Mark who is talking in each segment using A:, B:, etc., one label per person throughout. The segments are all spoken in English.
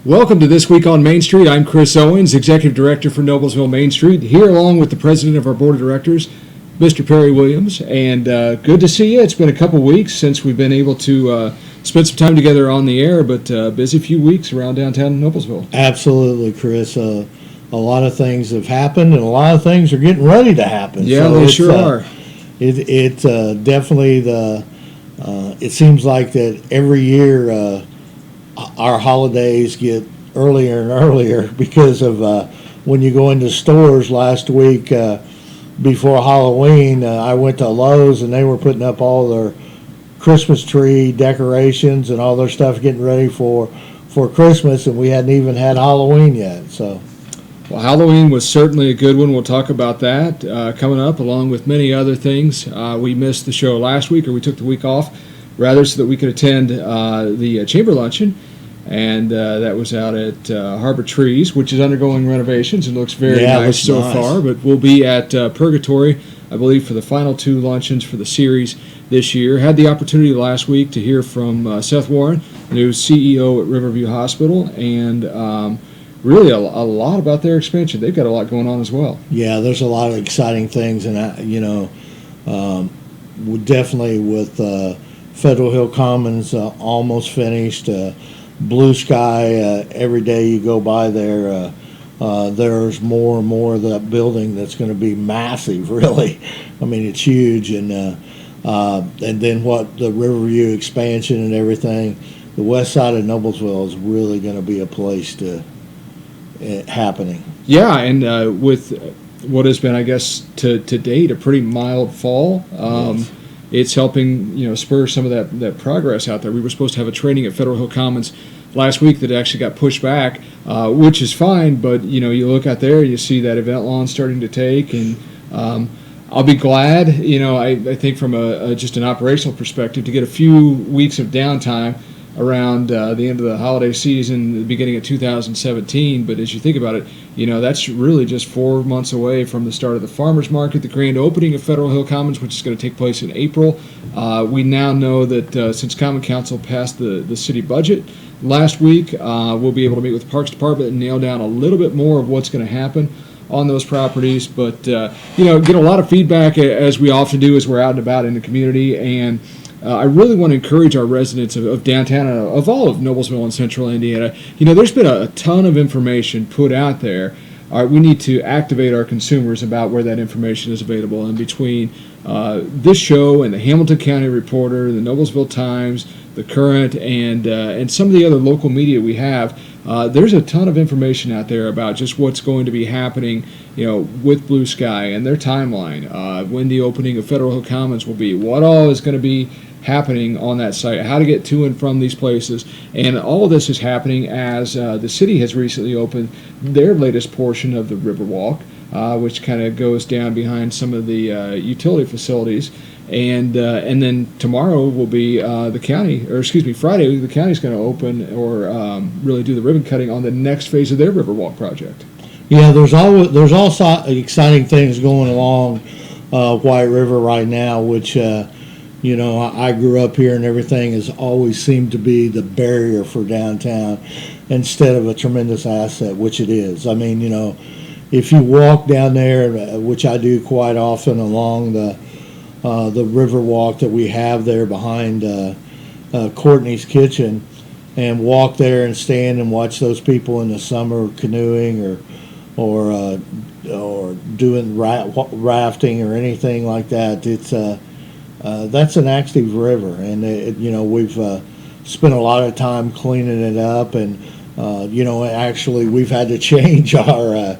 A: Welcome to This Week on Main Street. I'm Chris Owens, Executive Director for Noblesville Main Street, here along with the President of our Board of Directors, Mr. Perry Williams. And good to see you. It's been a couple weeks since we've been able to spend some time together on the air, but busy few weeks around downtown Noblesville.
B: Absolutely, Chris. A lot of things have happened, and a lot of things are getting ready to happen.
A: Yeah, so they sure are.
B: It definitely it seems like that every year our holidays get earlier and earlier because of when you go into stores. Last week before Halloween, I went to Lowe's and they were putting up all their Christmas tree decorations and all their stuff getting ready for Christmas, and we hadn't even had Halloween yet. So,
A: well, Halloween was certainly a good one. We'll talk about that coming up, along with many other things. We missed the show last week, or we took the week off, rather, so that we could attend the Chamber Luncheon, and that was out at Harbor Trees, which is undergoing renovations and looks very nice so far. But we'll be at Purgatory, I believe, for the final two luncheons for the series this year. Had the opportunity last week to hear from Seth Warren, the new CEO at Riverview Hospital, and really a lot about their expansion. They've got a lot going on as well.
B: Yeah, there's a lot of exciting things, and definitely with Federal Hill Commons almost finished. Blue sky, every day you go by there, there's more and more of that building that's going to be massive, really. I mean, it's huge. And then what the Riverview expansion and everything, the west side of Noblesville is really going to be a place to happening.
A: Yeah, and with what has been, I guess, to date, a pretty mild fall,
B: Yes.
A: It's helping, spur some of that progress out there. We were supposed to have a training at Federal Hill Commons last week that actually got pushed back, which is fine. But you look out there, you see that event lawn starting to take, and I'll be glad. I think from just an operational perspective, to get a few weeks of downtime around the end of the holiday season, the beginning of 2017. But as you think about it, that's really just 4 months away from the start of the farmers market, the grand opening of Federal Hill Commons, which is going to take place in April. We now know that since Common Council passed the city budget last week, we'll be able to meet with the Parks Department and nail down a little bit more of what's going to happen on those properties. But get a lot of feedback, as we often do as we're out and about in the community. And I really want to encourage our residents of downtown, of all of Noblesville and Central Indiana. There's been a ton of information put out there. We need to activate our consumers about where that information is available. And between this show and the Hamilton County Reporter, the Noblesville Times, the Current, and some of the other local media we have, there's a ton of information out there about just what's going to be happening, with Blue Sky and their timeline, when the opening of Federal Hill Commons will be, what all is going to be happening on that site, how to get to and from these places. And all of this is happening as the city has recently opened their latest portion of the Riverwalk, which kind of goes down behind some of the utility facilities. And then tomorrow will be Friday, the county's going to open or really do the ribbon cutting on the next phase of their Riverwalk project.
B: Yeah, there's also exciting things going along White River right now, which I grew up here, and everything has always seemed to be the barrier for downtown instead of a tremendous asset, which it is. I mean, if you walk down there, which I do quite often along the Riverwalk that we have there behind Courtney's Kitchen, and walk there and stand and watch those people in the summer canoeing or doing rafting or anything like that. It's that's an active river, and we've spent a lot of time cleaning it up, and actually we've had to change our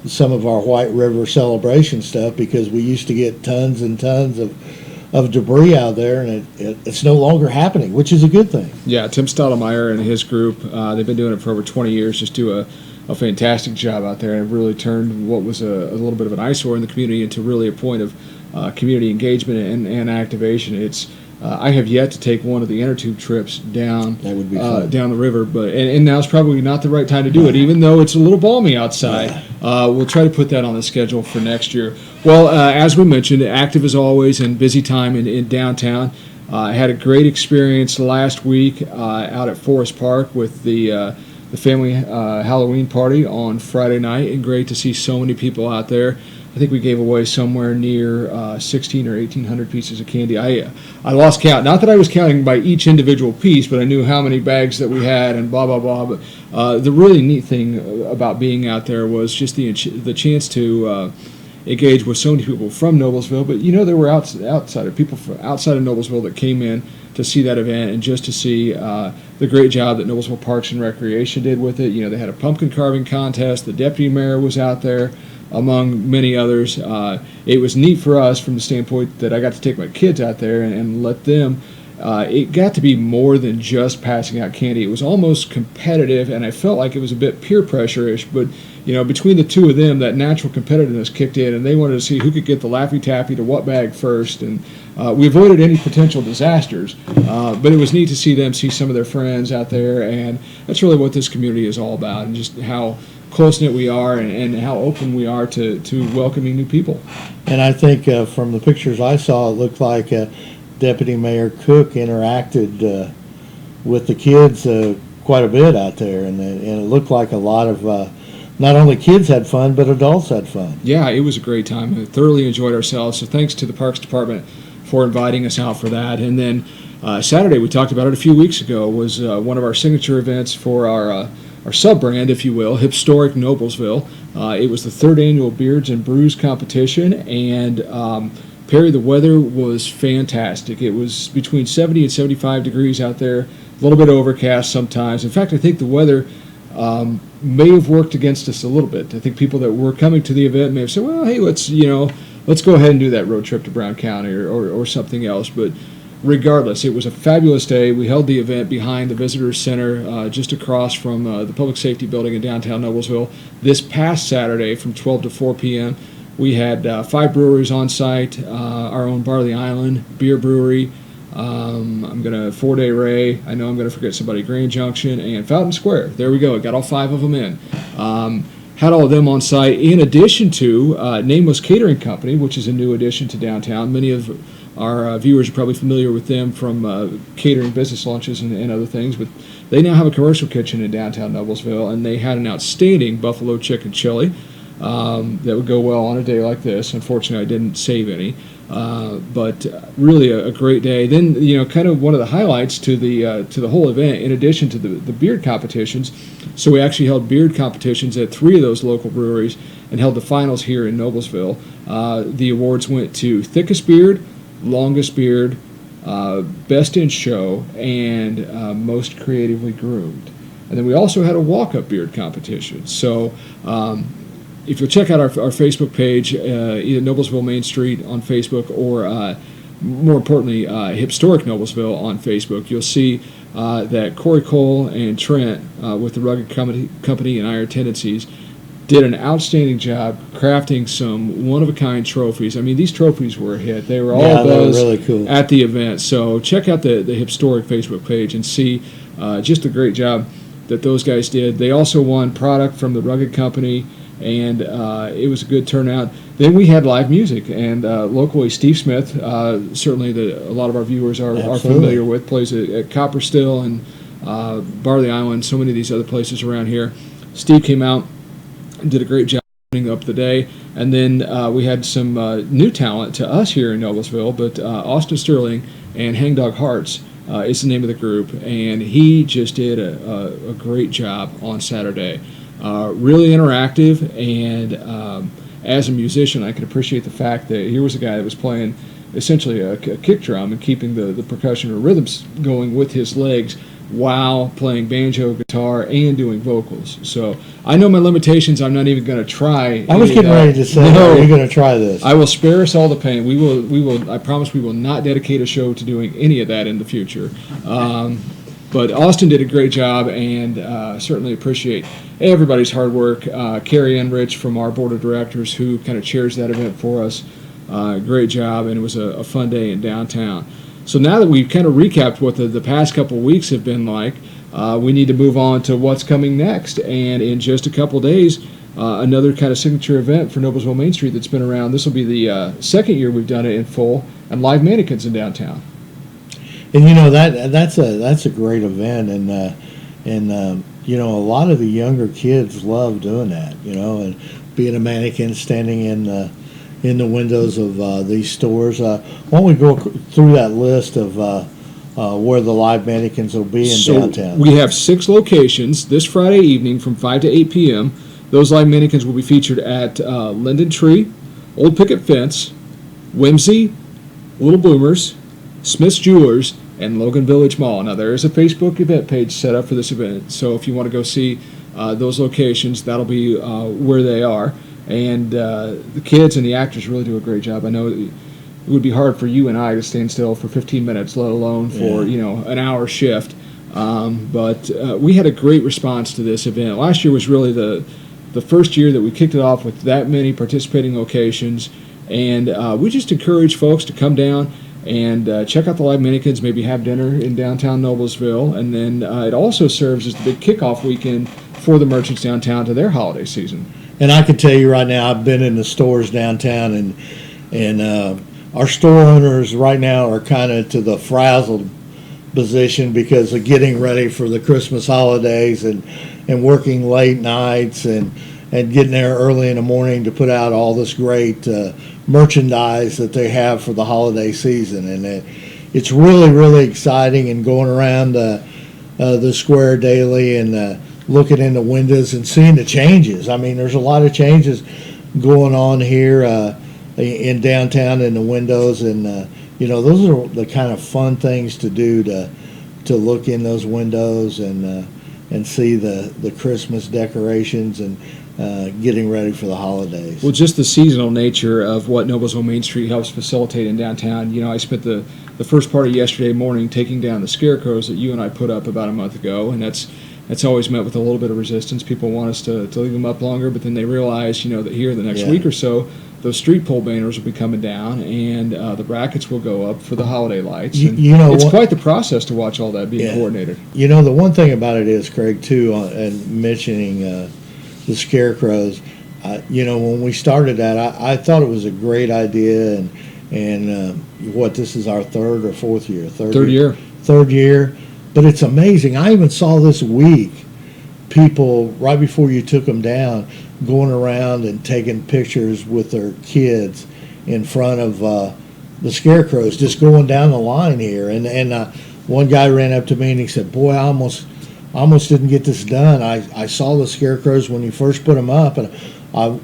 B: some of our White River celebration stuff because we used to get tons and tons of debris out there, and it's no longer happening, which is a good thing.
A: Yeah, Tim Stottlemyre and his group, they've been doing it for over 20 years, just do a fantastic job out there, and have really turned what was a little bit of an eyesore in the community into really a point of community engagement and activation. It's I have yet to take one of the inner tube trips down down the river, but and now's probably not the right time to do it, even though it's a little balmy outside. We'll try to put that on the schedule for next year. Well, as we mentioned, active as always and busy time in downtown. I had a great experience last week out at Forest Park with the the family Halloween party on Friday night, and great to see so many people out there. I think we gave away somewhere near 16 or 1,800 pieces of candy. I lost count. Not that I was counting by each individual piece, but I knew how many bags that we had and blah, blah, blah. But the really neat thing about being out there was just the chance to engage with so many people from Noblesville. But, there were people from outside of Noblesville that came in to see that event, and just to see the great job that Noblesville Parks and Recreation did with it. They had a pumpkin carving contest. The deputy mayor was out there, among many others. It was neat for us from the standpoint that I got to take my kids out there and let them. It got to be more than just passing out candy. It was almost competitive, and I felt like it was a bit peer pressure-ish, but between the two of them, that natural competitiveness kicked in, and they wanted to see who could get the Laffy Taffy to what bag first, and we avoided any potential disasters, but it was neat to see them see some of their friends out there, and that's really what this community is all about, and just how close-knit we are, and how open we are to welcoming new people.
B: And I think from the pictures I saw, it looked like Deputy Mayor Cook interacted with the kids quite a bit out there, and it looked like a lot of not only kids had fun, but adults had fun.
A: Yeah, it was a great time. I thoroughly enjoyed ourselves, so thanks to the Parks Department for inviting us out for that. And then Saturday, we talked about it a few weeks ago, was one of our signature events for our sub-brand, if you will, Historic Noblesville. It was the third annual Beards and Brews competition, and Perry, the weather was fantastic. It was between 70 and 75 degrees out there, a little bit overcast sometimes. In fact, I think the weather may have worked against us a little bit. I think people that were coming to the event may have said, well, hey, let's go ahead and do that road trip to Brown County or something else. But regardless, it was a fabulous day. We held the event behind the Visitors Center just across from the Public Safety Building in downtown Noblesville. This past Saturday from 12 to 4 p.m., we had 5 breweries on site, our own Barley Island Beer Brewery, I'm going to 4-Day Ray, I know I'm going to forget somebody, Grand Junction, and Fountain Square. There we go. Got all 5 of them in. Had all of them on site, in addition to Nameless Catering Company, which is a new addition to downtown. Many of our viewers are probably familiar with them from catering business lunches and other things, but they now have a commercial kitchen in downtown Noblesville, and they had an outstanding buffalo chicken chili that would go well on a day like this. Unfortunately, I didn't save any, but really a great day. Then, kind of one of the highlights to the whole event, in addition to the beard competitions. So we actually held beard competitions at 3 of those local breweries and held the finals here in Noblesville. The awards went to thickest beard, longest beard, best in show, and most creatively groomed. And then we also had a walk-up beard competition. So if you'll check out our Facebook page, either Noblesville Main Street on Facebook or, more importantly, Historic Noblesville on Facebook, you'll see that Corey Cole and Trent with the Rugged Company and Iron Tendencies did an outstanding job crafting some one-of-a-kind trophies. I mean, these trophies were a hit. They were all buzzed
B: really cool
A: at the event. So check out the Historic Facebook page and see just a great job that those guys did. They also won product from the Rugged Company, and it was a good turnout. Then we had live music, and locally Steve Smith, certainly a lot of our viewers are familiar with, plays at Copper Still and Barley Island, so many of these other places around here. Steve came out and did a great job opening up the day. And then we had some new talent to us here in Noblesville, but Austin Sterling and Hangdog Hearts is the name of the group, and he just did a great job on Saturday. Really interactive, and as a musician, I could appreciate the fact that here was a guy that was playing essentially a kick drum and keeping the percussion or rhythms going with his legs while playing banjo, guitar, and doing vocals. So I know my limitations. I'm not even going to try.
B: I was getting ready to say,
A: no,
B: are you going to try this?
A: I will spare us all the pain. We will. I promise we will not dedicate a show to doing any of that in the future. But Austin did a great job, and certainly appreciate everybody's hard work. Carrie and Rich from our board of directors, who kind of chairs that event for us, great job, and it was a fun day in downtown. So now that we've kind of recapped what the past couple weeks have been like, we need to move on to what's coming next. And in just a couple days, another kind of signature event for Noblesville Main Street that's been around. This will be the second year we've done it in full, and live mannequins in downtown.
B: And that's a great event, and you know, a lot of the younger kids love doing that, you know, and being a mannequin, standing in the windows of these stores. Why don't we go through that list of where the live mannequins will be in downtown?
A: We have 6 locations this Friday evening from 5 to 8 p.m. Those live mannequins will be featured at Linden Tree, Old Picket Fence, Whimsy, Little Bloomers, Smith's Jewelers, and Logan Village Mall. Now, there is a Facebook event page set up for this event, so if you want to go see those locations, that'll be where they are. And the kids and the actors really do a great job. I know it would be hard for you and I to stand still for 15 minutes, let alone for an hour shift. But we had a great response to this event. Last year was really the first year that we kicked it off with that many participating locations, and we just encourage folks to come down and check out the live mannequins, maybe have dinner in downtown Noblesville, and then it also serves as the big kickoff weekend for the merchants downtown to their holiday season.
B: And I can tell you right now, I've been in the stores downtown, and our store owners right now are kind of to the frazzled position because of getting ready for the Christmas holidays and working late nights and getting there early in the morning to put out all this great merchandise that they have for the holiday season. And it's really, really exciting, and going around the square daily and looking in the windows and seeing the changes. I mean, there's a lot of changes going on here in downtown in the windows, and those are the kind of fun things to do, to look in those windows and see the Christmas decorations and getting ready for the holidays.
A: Well, just the seasonal nature of what Noblesville Main Street helps facilitate in downtown. You know, I spent the first part of yesterday morning taking down the scarecrows that you and I put up about a month ago, and that's always met with a little bit of resistance. People want us to leave them up longer, but then they realize, that here the next week or so, those street pole banners will be coming down, and the brackets will go up for the holiday lights. And it's quite the process to watch all that being coordinated.
B: You know, the one thing about it is, Craig, too, and mentioning the scarecrows, when we started that, I thought it was a great idea, and this is our third or fourth year?
A: Third year.
B: Third year. But it's amazing. I even saw this week people, right before you took them down, going around and taking pictures with their kids in front of the scarecrows, just going down the line here. And one guy ran up to me and he said, "Boy, I almost didn't get this done. I saw the scarecrows when you first put them up, and I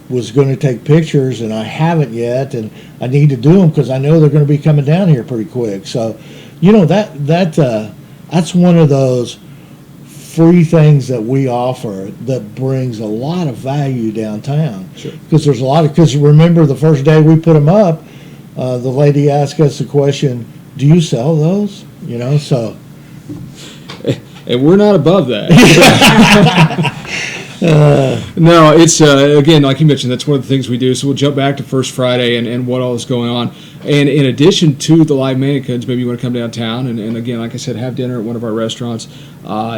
B: was going to take pictures, and I haven't yet, and I need to do them because I know they're going to be coming down here pretty quick." So, that's one of those free things that we offer that brings a lot of value downtown.
A: Sure.
B: Because because remember the first day we put them up, the lady asked us the question, "Do you sell those?" So.
A: And we're not above that. No, it's, again, like you mentioned, that's one of the things we do. So we'll jump back to First Friday and what all is going on. And in addition to the live mannequins, maybe you want to come downtown and again, like I said, have dinner at one of our restaurants.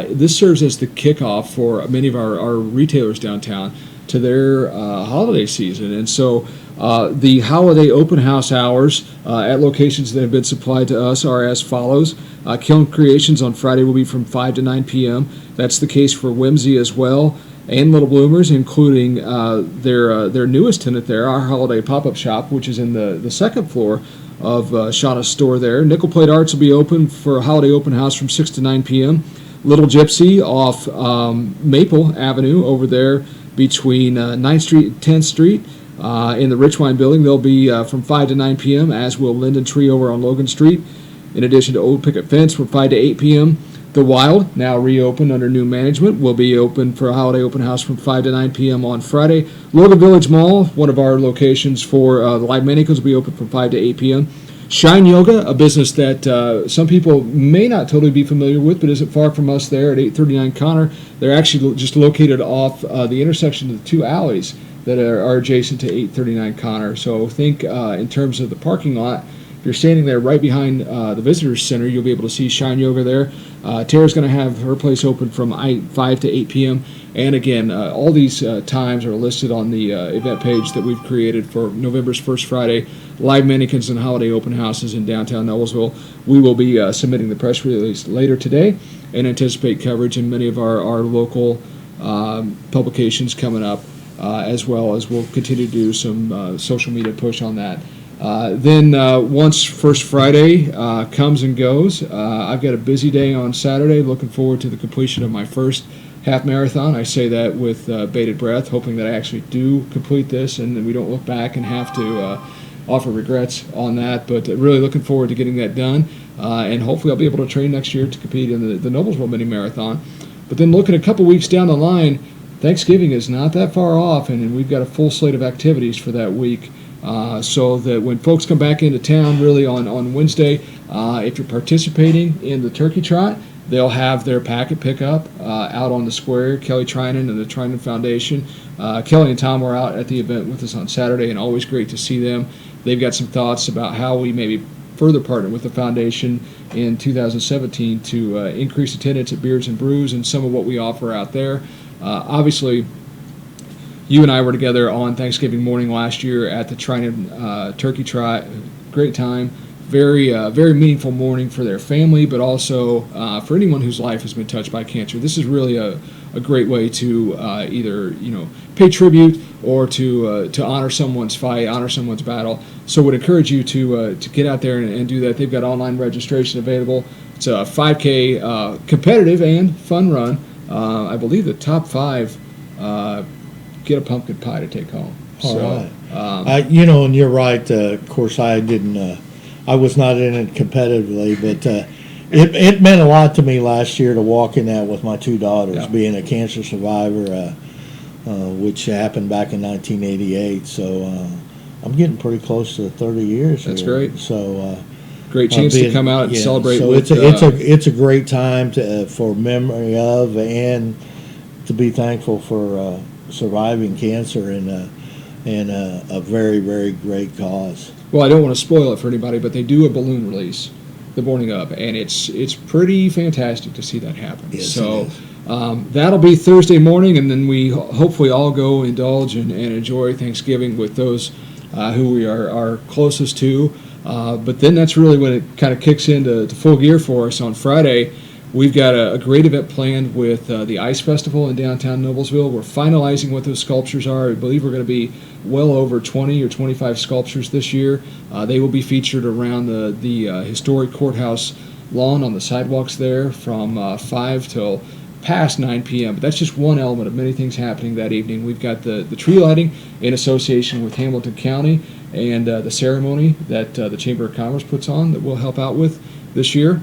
A: This serves as the kickoff for many of our retailers downtown to their holiday season. And so the holiday open house hours at locations that have been supplied to us are as follows. Kiln Creations on Friday will be from 5 to 9 p.m. That's the case for Whimsy as well, and Little Bloomers, including their newest tenant there, our holiday pop-up shop, which is in the second floor of Shauna's store there. Nickel Plate Arts will be open for a holiday open house from 6 to 9 p.m. Little Gypsy off Maple Avenue over there between 9th Street and 10th Street in the Rich Wine Building. They'll be from 5 to 9 p.m., as will Linden Tree over on Logan Street. In addition to Old Picket Fence from 5 to 8 p.m., The Wild, now reopened under new management, will be open for a holiday open house from 5 to 9 p.m. on Friday. Logan Village Mall, one of our locations for the live mannequins, will be open from 5 to 8 p.m. Shine Yoga, a business that some people may not totally be familiar with, but isn't far from us there at 839 Connor. They're actually just located off the intersection of the two alleys that are adjacent to 839 Connor. So think in terms of the parking lot. If you're standing there right behind the Visitors Center, you'll be able to see Shine Yoga there. Tara's going to have her place open from 5 to 8 p.m. And again, all these times are listed on the event page that we've created for November's First Friday live mannequins and holiday open houses in downtown Noblesville. We will be submitting the press release later today. and anticipate coverage in many of our local publications coming up, as well as we'll continue to do some social media push on that. Then once First Friday comes and goes, I've got a busy day on Saturday. Looking forward to the completion of my first half marathon. I say that with bated breath, hoping that I actually do complete this and then we don't look back and have to offer regrets on that. But really looking forward to getting that done, and hopefully I'll be able to train next year to compete in the Noblesville Mini Marathon. But then looking a couple weeks down the line, Thanksgiving is not that far off, and we've got a full slate of activities for that week. So that when folks come back into town really on Wednesday, if you're participating in the turkey trot, they'll have their packet pickup out on the square. Kelly Trinan and the Trinan Foundation. Kelly and Tom were out at the event with us on Saturday, and always great to see them. They've got some thoughts about how we maybe further partner with the foundation in 2017 to increase attendance at Beards and Brews and some of what we offer out there. Obviously, you and I were together on Thanksgiving morning last year at the Trinan Turkey Trot. Great time. Very meaningful morning for their family, but also for anyone whose life has been touched by cancer. This is really a great way to either pay tribute or to honor someone's fight, honor someone's battle. So would encourage you to get out there and do that. They've got online registration available. It's a 5K competitive and fun run. I believe the top 5 get a pumpkin pie to take home.
B: All right. And you're right. Of course, I didn't. I was not in it competitively, but it meant a lot to me last year to walk in that with my 2 daughters,
A: Yeah.
B: being a cancer survivor, which happened back in 1988. So I'm getting pretty close to 30 years.
A: That's
B: here.
A: great.
B: So
A: great chance to come out and celebrate.
B: So
A: with,
B: it's a great time for memory of and to be thankful for surviving cancer and a very, very great cause.
A: Well, I don't want to spoil it for anybody, but they do a balloon release the morning of, and it's pretty fantastic to see that happen.
B: Yes,
A: so that'll be Thursday morning, and then we hopefully all go indulge and enjoy Thanksgiving with those who we are closest to. But then that's really when it kind of kicks into full gear for us on Friday. We've got a great event planned with the Ice Festival in downtown Noblesville. We're finalizing what those sculptures are. I believe we're going to be well over 20 or 25 sculptures this year. They will be featured around the historic courthouse lawn on the sidewalks there from 5 till past 9 p.m. But that's just one element of many things happening that evening. We've got the tree lighting in association with Hamilton County and the ceremony that the Chamber of Commerce puts on that we'll help out with this year.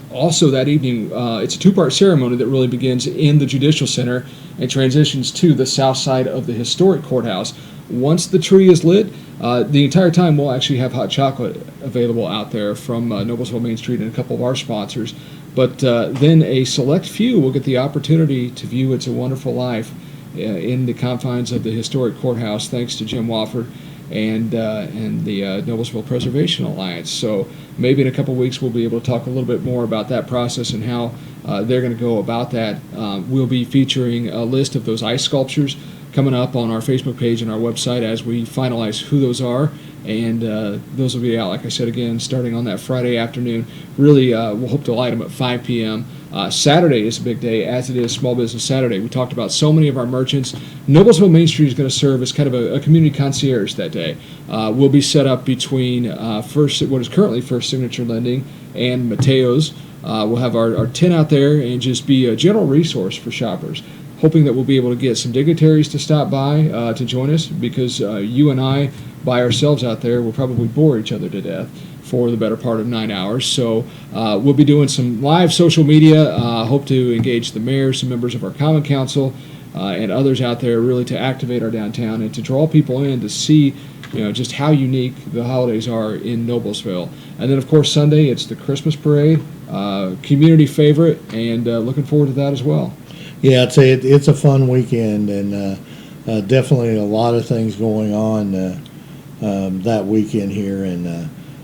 A: Also that evening, it's a 2-part ceremony that really begins in the Judicial Center and transitions to the south side of the historic courthouse. Once the tree is lit, the entire time we'll actually have hot chocolate available out there from Noblesville Main Street and a couple of our sponsors. But then a select few will get the opportunity to view It's a Wonderful Life in the confines of the historic courthouse, thanks to Jim Wofford and the Noblesville Preservation Alliance. So maybe in a couple of weeks we'll be able to talk a little bit more about that process and how they're going to go about that. We'll be featuring a list of those ice sculptures coming up on our Facebook page and our website as we finalize who those are, and those will be out, like I said, again, starting on that Friday afternoon. Really, we'll hope to light them at 5 p.m. Saturday is a big day, as it is Small Business Saturday. We talked about so many of our merchants. Noblesville Main Street is going to serve as kind of a community concierge that day. We'll be set up between what is currently First Signature Lending and Mateo's. We'll have our tent out there and just be a general resource for shoppers. Hoping that we'll be able to get some dignitaries to stop by to join us, because you and I, by ourselves out there, will probably bore each other to death for the better part of 9 hours. So we'll be doing some live social media. Hope to engage the mayor, some members of our Common Council, and others out there, really to activate our downtown and to draw people in to see just how unique the holidays are in Noblesville. And then, of course, Sunday, it's the Christmas parade, community favorite, and looking forward to that as well.
B: Yeah, I'd say it's a fun weekend, and definitely a lot of things going on that weekend here in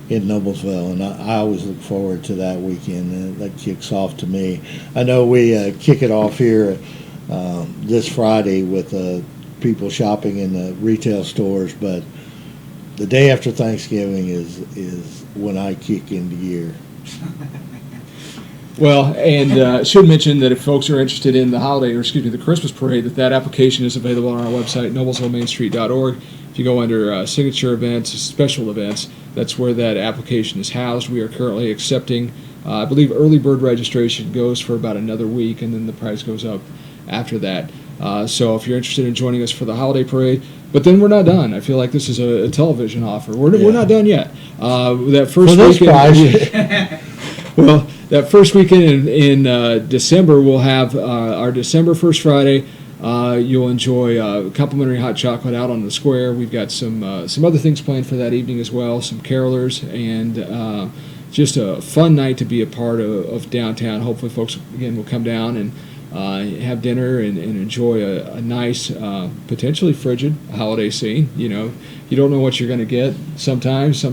B: Noblesville, and I always look forward to that weekend. That kicks off to me. I know we kick it off here this Friday with people shopping in the retail stores, but the day after Thanksgiving is when I kick into gear.
A: Well, and should mention that if folks are interested in the holiday, or excuse me, the Christmas parade, that application is available on our website, noblesvillemainstreet.org. If you go under signature events, special events, that's where that application is housed. We are currently accepting, I believe early bird registration goes for about another week, and then the price goes up after that. So if you're interested in joining us for the holiday parade, but then we're not done. I feel like this is a television offer. We're not done yet. That first
B: For this
A: weekend, well, that first weekend in December, we'll have our December 1st Friday. You'll enjoy complimentary hot chocolate out on the square. We've got some other things planned for that evening as well, some carolers, and just a fun night to be a part of downtown. Hopefully folks, again, will come down and have dinner and enjoy a nice, potentially frigid holiday scene. You know, you don't know what you're going to get sometimes.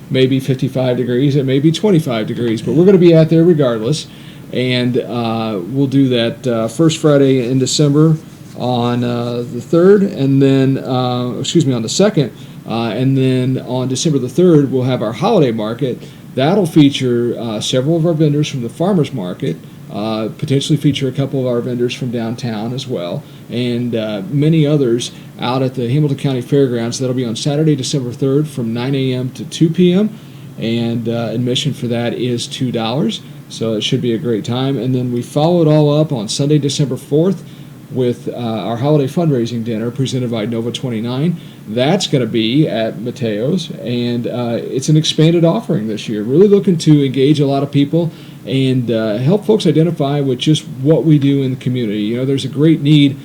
A: Maybe 55 degrees, it may be 25 degrees, but we're going to be out there regardless. And we'll do that first Friday in December on the 3rd, and then, on the 2nd. And then on December the 3rd, we'll have our holiday market. That'll feature several of our vendors from the farmers market, potentially feature a couple of our vendors from downtown as well, and many others out at the Hamilton County Fairgrounds. That'll be on Saturday, December 3rd from 9 a.m. to 2 p.m. And admission for that is $2. So it should be a great time. And then we follow it all up on Sunday, December 4th with our holiday fundraising dinner presented by Nova 29. That's going to be at Mateo's, and it's an expanded offering this year. Really looking to engage a lot of people and help folks identify with just what we do in the community. You know, there's a great need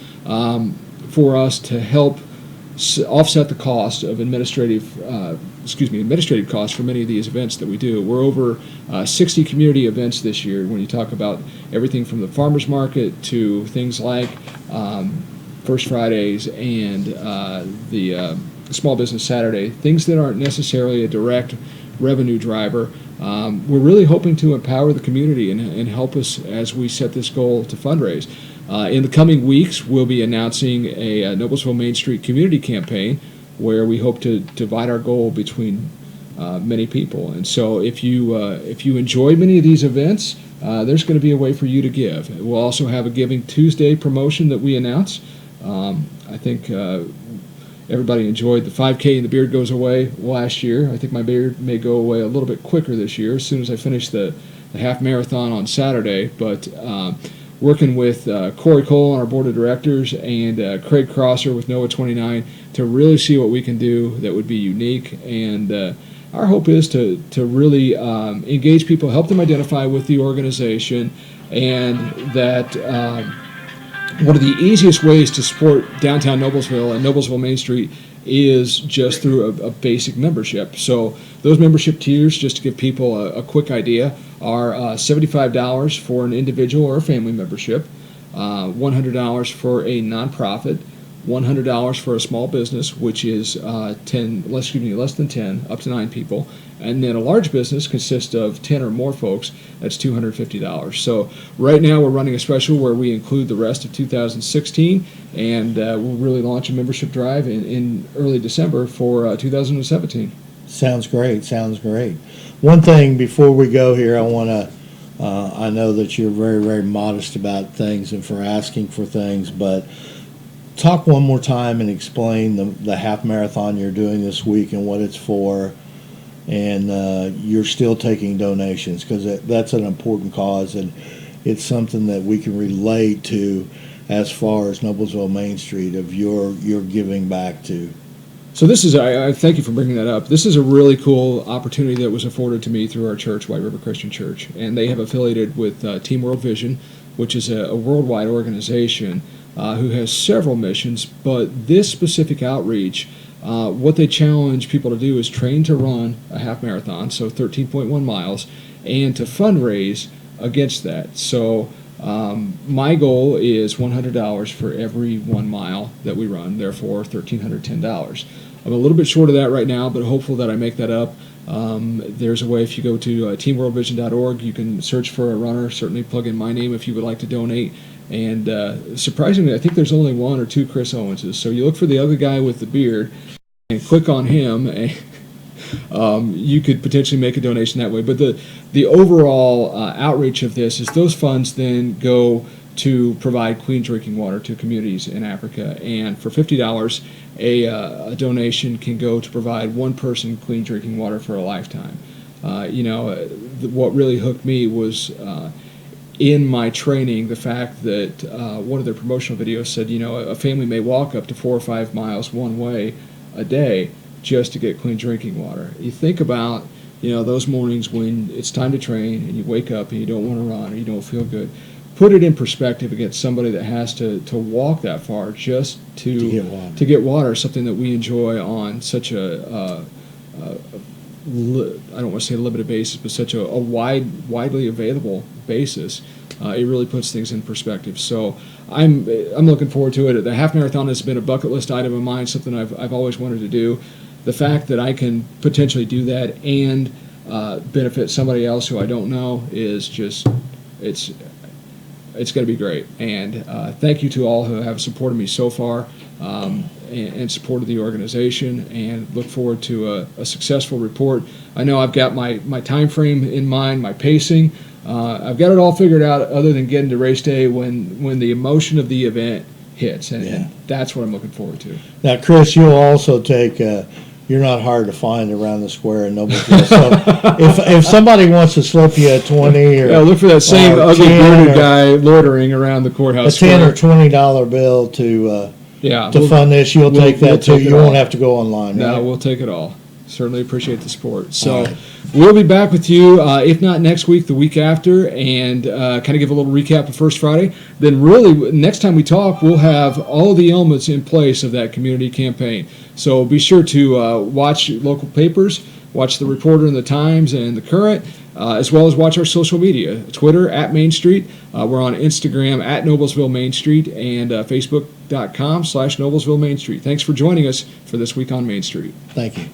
A: for us to help offset the cost of administrative costs for many of these events that we do. We're over 60 community events this year when you talk about everything from the farmers market to things like First Fridays and the Small Business Saturday, things that aren't necessarily a direct revenue driver. We're really hoping to empower the community and help us as we set this goal to fundraise. In the coming weeks, we'll be announcing a Noblesville Main Street community campaign where we hope to divide our goal between many people. And so if you enjoy many of these events, there's going to be a way for you to give. We'll also have a Giving Tuesday promotion that we announce. I think everybody enjoyed the 5K and the beard goes away last year. I think my beard may go away a little bit quicker this year as soon as I finish the half marathon on Saturday. But working with Corey Cole on our board of directors and Craig Crosser with NOAA 29 to really see what we can do that would be unique. And our hope is to really engage people, help them identify with the organization, and that one of the easiest ways to support downtown Noblesville and Noblesville Main Street is just through a basic membership. So those membership tiers, just to give people a quick idea, are $75 for an individual or a family membership, $100 for a nonprofit, $100 for a small business, which is less than 10, up to 9 people, and then a large business consists of 10 or more folks. That's $250. So right now we're running a special where we include the rest of 2016, and we'll really launch a membership drive in early December for 2017.
B: Sounds great. Sounds great. One thing before we go here, I want to. I know that you're very, very modest about things and for asking for things, but talk one more time and explain the half marathon you're doing this week and what it's for, and you're still taking donations because that's an important cause and it's something that we can relate to as far as Noblesville Main Street of your giving back to.
A: So this is, I thank you for bringing that up. This is a really cool opportunity that was afforded to me through our church, White River Christian Church, and they have affiliated with Team World Vision, which is a worldwide organization who has several missions, but this specific outreach, what they challenge people to do is train to run a half marathon, so 13.1 miles, and to fundraise against that. So my goal is $100 for every 1 mile that we run, therefore $1,310. I'm a little bit short of that right now, but hopeful that I make that up. There's a way, if you go to teamworldvision.org, you can search for a runner, certainly plug in my name if you would like to donate. And surprisingly, I think there's only 1 or 2 Chris Owenses. So you look for the other guy with the beard and click on him. you could potentially make a donation that way. But the overall outreach of this is those funds then go to provide clean drinking water to communities in Africa. And for $50, a donation can go to provide one person clean drinking water for a lifetime. What really hooked me was in my training the fact that one of their promotional videos said, a family may walk up to 4 or 5 miles one way a day just to get clean drinking water. You think about, those mornings when it's time to train and you wake up and you don't want to run or you don't feel good. Put it in perspective against somebody that has to walk that far just to get water, something that we enjoy on such I don't want to say limited basis, but such a widely available basis. It really puts things in perspective. So I'm looking forward to it. The half marathon has been a bucket list item of mine, something I've always wanted to do. The fact that I can potentially do that and benefit somebody else who I don't know is just it's going to be great. And thank you to all who have supported me so far and supported the organization, and look forward to a successful report. I know I've got my time frame in mind, my pacing. I've got it all figured out other than getting to race day when the emotion of the event hits, and that's what I'm looking forward to.
B: Now, Chris, you'll also take you're not hard to find around the square in Noblesville. So if somebody wants to slip you a 20 or
A: look for that same ugly bearded guy loitering around the courthouse.
B: A $10 or $20 bill to fund this, you'll take that too. You won't have to go online.
A: No,
B: right?
A: We'll take it all. Certainly appreciate the support. So we'll be back with you, if not next week, the week after, and kind of give a little recap of First Friday. Then really, next time we talk, we'll have all the elements in place of that community campaign. So be sure to watch local papers, watch the Reporter and the Times and the Current, as well as watch our social media, Twitter @Main Street. We're on Instagram @Noblesville Main Street, and Facebook.com/Noblesville Main Street. Thanks for joining us for this week on Main Street.
B: Thank you.